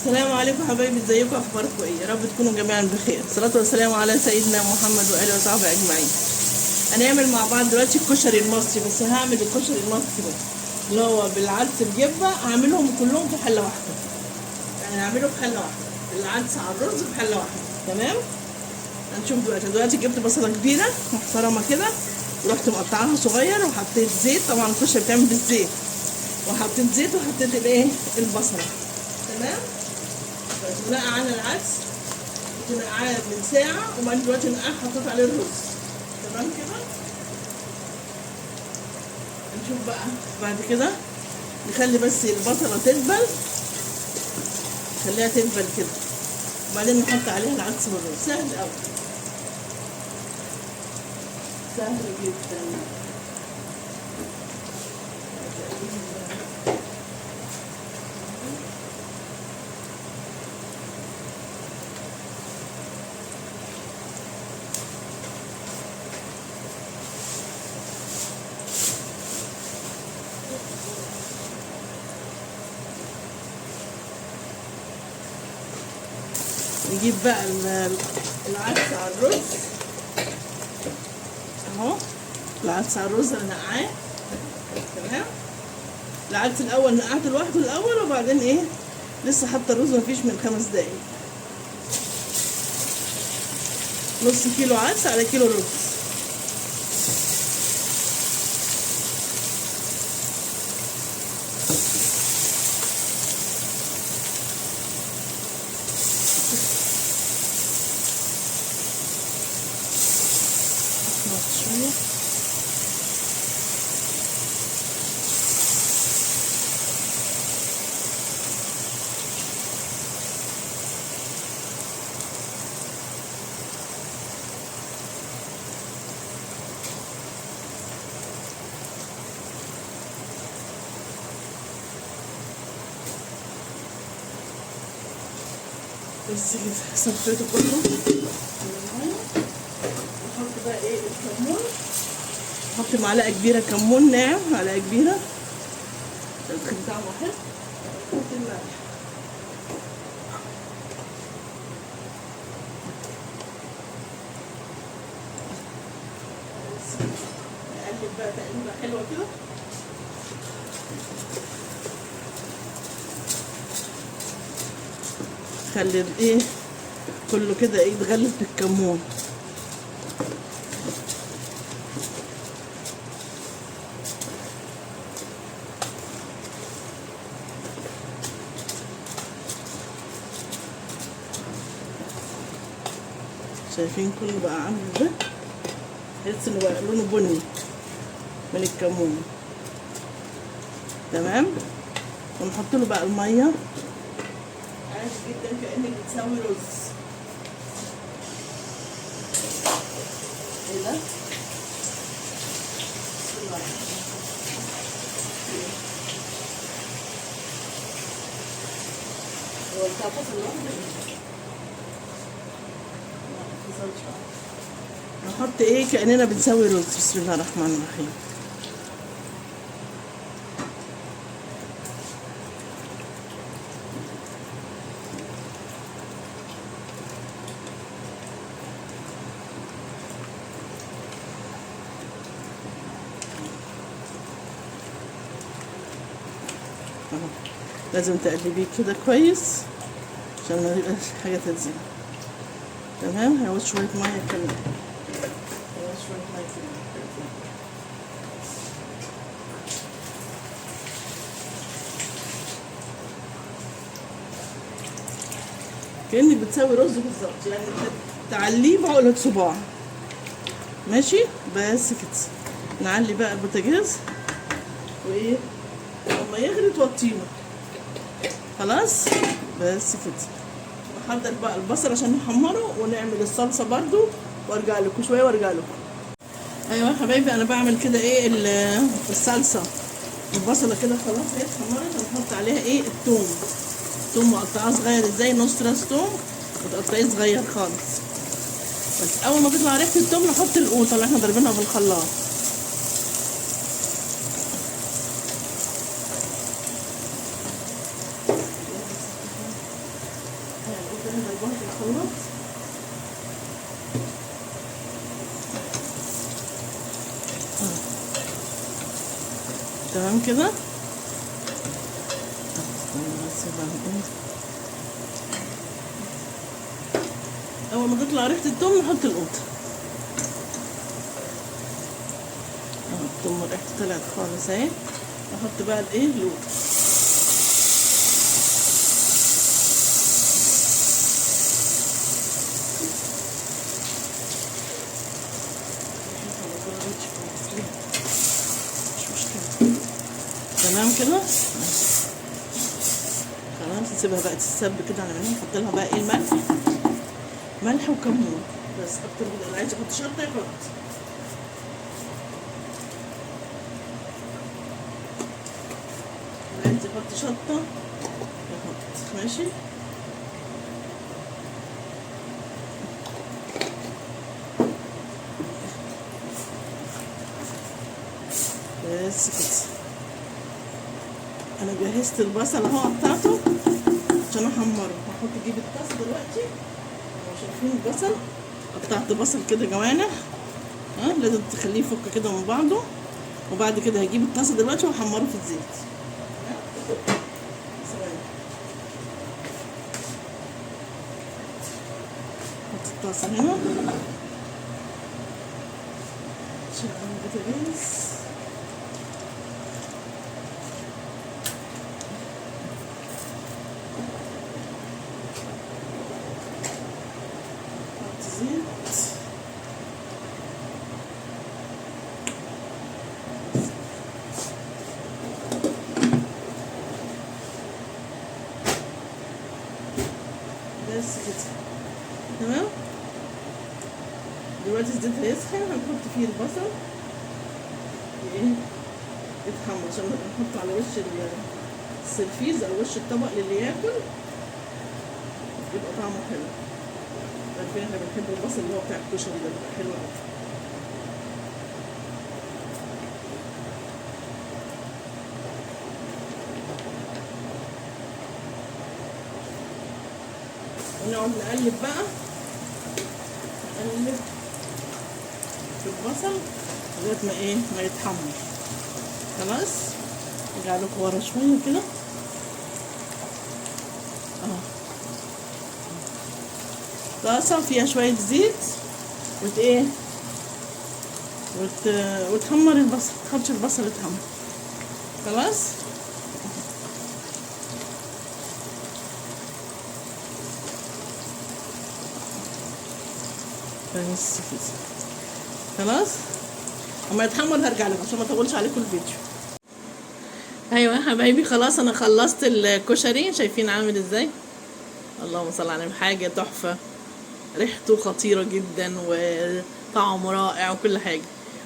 السلام عليكم حبايبي، ازيكم؟ اخباركم ايه؟ يا رب تكونوا جميعا بخير. الصلاه والسلام على سيدنا محمد واله وصحبه اجمعين. هنعمل مع بعض دلوقتي الكشري المصري، بس هعمل الكشري المصري اللي هو بالعدس بجبه. هعملهم كلهم في حله واحده، يعني هعمله في حله واحده، العدس على الرز في حله واحده. تمام. هنشوف دلوقتي جبت بصله كبيره محترمه كده، ورحت مقطعاها صغير، وحطيت زيت. طبعا الكشري بتعمل بالزيت، وحطيت زيت وحطيت الايه البصله. تمام. نقع على العدس، نقعاه من ساعة، وبعدين دلوقتي نقعاه حطيت عليه الرز. تمام كده. نشوف بقى بعد كده، نخلي بس البصلة تدبل، نخليها تدبل كده، وبعدين نحط عليها العدس والرز. سهل أوي، سهل جدا. نجيب بقى العدس على الرز اهو. العدس على الرز انا نقعاه. تمام. العدس الاول نقعته لوحده الاول، وبعدين ايه لسه حاطه الرز مفيش من 5 دقايق. نص كيلو عدس على كيلو رز. شويه بس كده، صفيته كله. نحط بقى ايه الكمون. نحط معلقه كبيره كمون ناعم، معلقه كبيره عشان تخلي طعمه حلو. نحط الملح. نقلب بقى تقليبه حلوه كده. خلي ايه كله كده ايه يتغلف بالكمون. شايفين كله بقى عامل ده؟ تحس انه بقى لونه بني من الكمون. تمام. ونحط له بقى الميه عادي جدا كأنك بتسوي رز. ايه ده؟ بسم الله. هو بتاع فصل لوحده؟ نحط ايه كأننا بنسوي رز. بسم الله الرحمن الرحيم. لازم تقلبيه كده كويس عشان ما يبقاش حاجه تلزق. تمام. هنعوز شويه ميه كمان، هنعوز شويه ميه كمان. كأنك بتسوي رز بالظبط، يعني تعليه بعقلة صباع. ماشي. بس كده. نعلي بقى البوتاجاز، وايه لما يغلي توطينه. خلاص. بس كده. نحضر بقى البصل عشان نحمره، ونعمل الصلصه برضو، وارجع لكم شويه وارجع لكم. ايوه يا حبايبي، انا بعمل كده ايه الصلصه. البصله كده خلاص اهي اتحمرت. هنحط عليها ايه الثوم. ثوم مقطعاه صغير ازاي، نص راس ثوم وتقطعيه صغير خالص. بس اول ما تطلع ريحه الثوم نحط القوطه اللي احنا ضاربينها في الخلاط. نحطها في الخلاط. تمام كده. اول ما تطلع ريحه التوم نحط القوطه. التوم ريحته طلعت خالص اهي. احط بقى الايه القوطه. تمام كده. خلاص نسيبها بقى تتسب كده على ما نحط لها بقى ايه الملح. ملح وكمون بس، اكتر من اللي عايز يحط شطه يحط. اللي عايز يحط شطه يحط. ماشي. بس كده. انا جهزت البصل اهو بتاعته عشان احمره. هحط اجيب الطاسه دلوقتي. شايفين البصل؟ قطعت بصل كده جوانح. لازم تخليه يفك كده من بعضه. وبعد كده هجيب الطاسه دلوقتي واحمره في الزيت. حط الطاسه هنا. شغل البوتاجاز. بس كده. تمام. دلوقتي الزيت هيسخن. هنحط فيه البصل ايه يتحمر عشان نحطه على وش السرفيز او وش الطبق للي ياكل يبقى طعمه حلو. عارفين احنا بنحب البصل اللي هو بتاع الكشري ده، بيبقى حلو قوي. ونقعد نقلب بقى، نقلب في البصل لغايه ما ايه ما يتحمر. خلاص. ارجع لكم ورا شويه كده. طاسه فيها شويه زيت ايه وتحمر البصل. تحطش البصل يتحمر. خلاص. بس كده. خلاص. اما يتحمر هرجع لكم عشان ما اطولش عليكم الفيديو. ايوه يا حبايبي، خلاص انا خلصت الكشري. شايفين عامل ازاي؟ اللهم صل على النبي. حاجه تحفه، ريحته خطيره جدا وطعمه رائع وكل حاجه.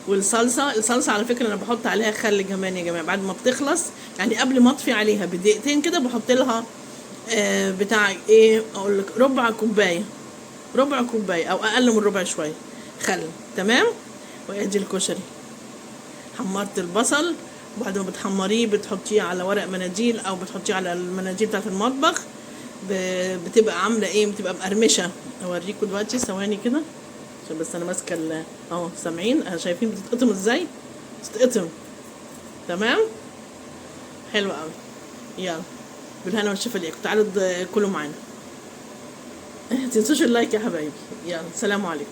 الصلصه على فكره انا بحط عليها خل كمان يا جماعه. بعد ما بتخلص يعني قبل ما اطفي عليها بدقيقتين كده بحط لها بتاع ايه اقول لك ربع كوبايه او اقل من ربع شويه خل. تمام. وادي الكشري. حمرت البصل، وبعد ما بتحمريه بتحطيه على ورق مناديل او بتحطيه على المناديل بتاعه المطبخ. بتبقى عامله ايه، بتبقى مقرمشه. اوريكم دلوقتي ثواني كده عشان بس انا ماسكه اهو. سامعين؟ شايفين بتتقطم ازاي؟ بتتقطم. تمام. حلو قوي. يلا بالهنا والشفا ليكم. تعالوا كلوا معانا. متنسوش اللايك يا حبايبي. يلا سلام عليكم.